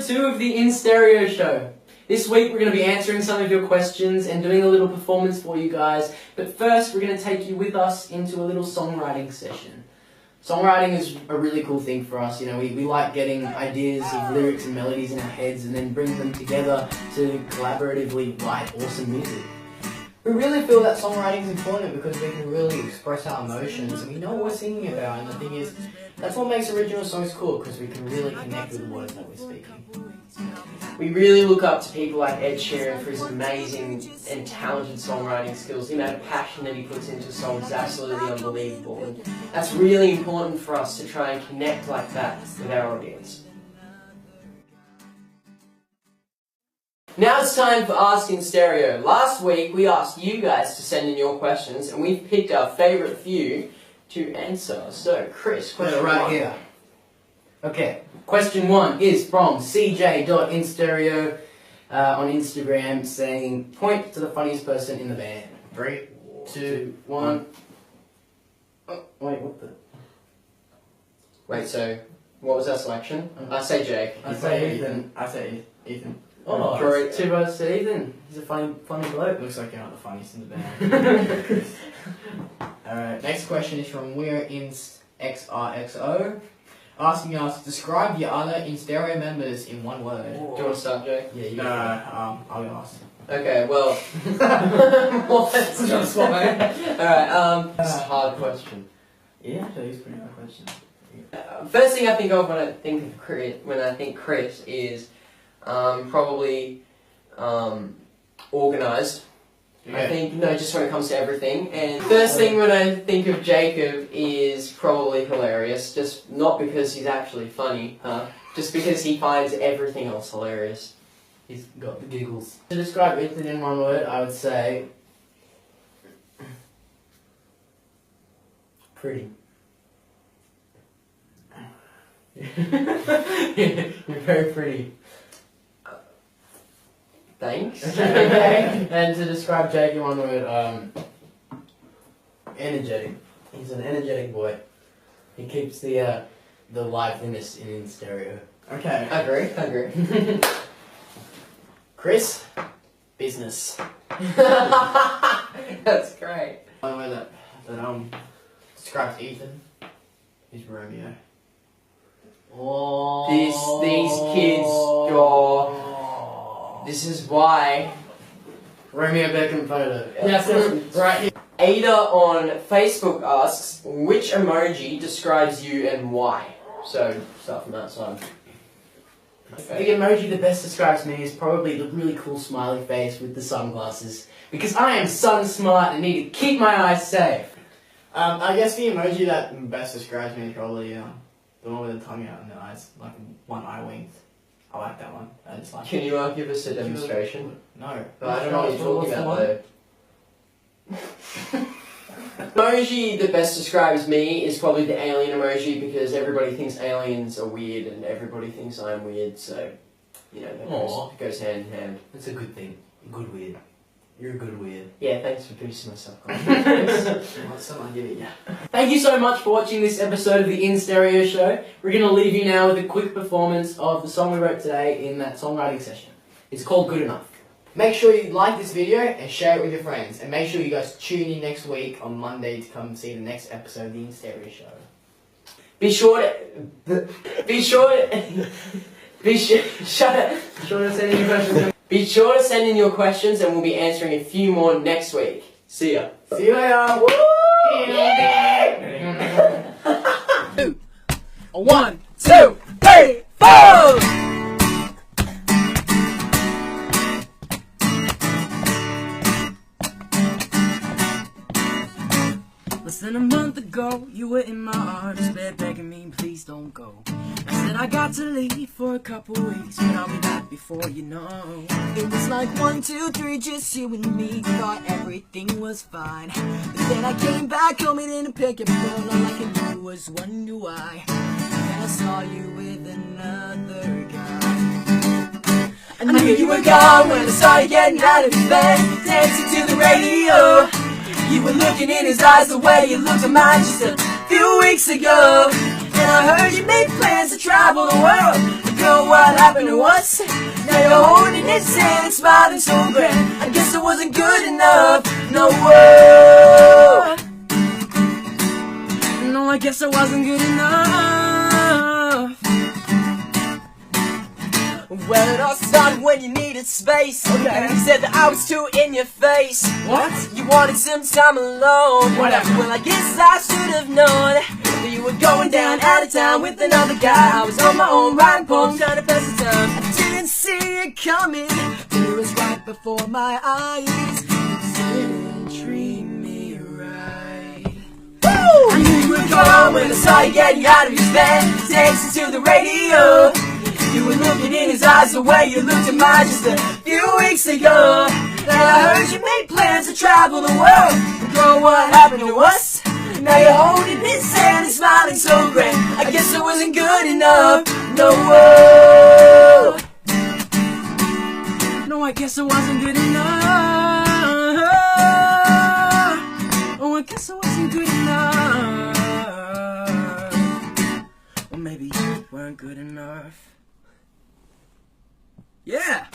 2 of the In Stereo show. This week we're going to be answering some of your questions and doing a little performance for you guys. But first we're going to take you with us into a little songwriting session. Songwriting is a really cool thing for us. You know, we like getting ideas of lyrics and melodies in our heads and then bring them together to collaboratively write awesome music. We really feel that songwriting is important because we can really express our emotions and we know what we're singing about. And the thing is, that's what makes original songs cool, because we can really connect with the words that we're speaking. We really look up to people like Ed Sheeran for his amazing and talented songwriting skills. The amount of passion that he puts into songs is absolutely unbelievable. And that's really important for us to try and connect like that with our audience. Now it's time for Ask in Stereo. Last week we asked you guys to send in your questions and we've picked our favourite few to answer. So Chris, question right one. here. Okay, question 1 is from cj.instereo on Instagram saying, point to the funniest person in the band. 3, 2, 1. Oh, wait, what the? Wait, so what was our selection? I say Jake. I say Ethan. I say Ethan. Oh, Correct. 2 votes to Ethan. He's a funny bloke. Looks like you're not the funniest in the band. Alright, next question is from WeareInxRXO, asking us, describe your other In Stereo members in one word. Do you want to start, Jake? Yeah, you No, I'll be asked. Okay, well... what? Just what, mate? Alright, this is a hard question. Yeah, that is a pretty good question. First thing I think of when I think Chris is probably organised. I think, just when it comes to everything. And first thing when I think of Jacob is probably hilarious, just not because he's actually funny, just because he finds everything else hilarious. He's got the giggles. To describe Ethan in one word, I would say... pretty. You're very pretty. Thanks. And to describe Jake in one word, energetic. He's an energetic boy. He keeps the liveliness in stereo. Okay. I agree. Chris, business. That's great. One word that describes Ethan is Romeo. Oh. These kids, this is why. Romeo Beckham photo. Yes, right here. Ada on Facebook asks, which emoji describes you and why? So, start from that side. The emoji that best describes me is probably the really cool smiley face with the sunglasses. Because I am sun smart and need to keep my eyes safe. I guess the emoji that best describes me is probably the one with the tongue out and the eyes, like one eye winked. I like that one. I just like Can you give us a demonstration? No. But I don't know what you're talking about though. Emoji that best describes me is probably the alien emoji, because everybody thinks aliens are weird and everybody thinks I'm weird, so, that goes hand in hand. It's a good thing. Good weird. You're a good weird. Yeah, thanks for boosting myself. Someone give it, yeah. Thank you so much for watching this episode of the In Stereo show. We're going to leave you now with a quick performance of the song we wrote today in that songwriting session. It's called Good Enough. Make sure you like this video and share it with your friends. And make sure you guys tune in next week on Monday to come see the next episode of the In Stereo show. Be sure to send in your questions and we'll be answering a few more next week. See ya. See you later. Woo! Yeah! 1, 2, 3, 4! Less than a month ago, you were in my arms, begging me, please don't go. I said I got to leave for a couple weeks, but I'll be back before you know. It was like 1, 2, 3, just you and me, thought everything was fine. But then I came back home and didn't pick your phone, all I can do was wonder why. Then I saw you with another guy. I knew you were gone when I started getting out of bed, dancing to the radio. You were looking in his eyes the way you looked at mine just a few weeks ago. And I heard you made plans to travel the world. Girl, what happened to us? Now you're holding his hand and smiling so grand. I guess I wasn't good enough. No, whoa. No, I guess I wasn't good enough. Well, it all started when you needed space. And you said that I was too in your face. What? You wanted some time alone. Whatever. Well, I guess I should have known that you were going down out of town with another guy. I was on my own writing poems, trying to pass the time. I didn't see it coming, but it was right before my eyes. You didn't treat me right. Woo! I knew you were gone when I saw you getting out of your bed, dancing to the radio. You were looking in his eyes the way you looked at mine just a few weeks ago. And I heard you made plans to travel the world. Girl, what happened to us? Now you're holding his hand and smiling so great. I guess I wasn't good enough. No, whoa. No, I guess I wasn't good enough. Oh, I guess I wasn't good enough. Or maybe you weren't good enough. Yeah!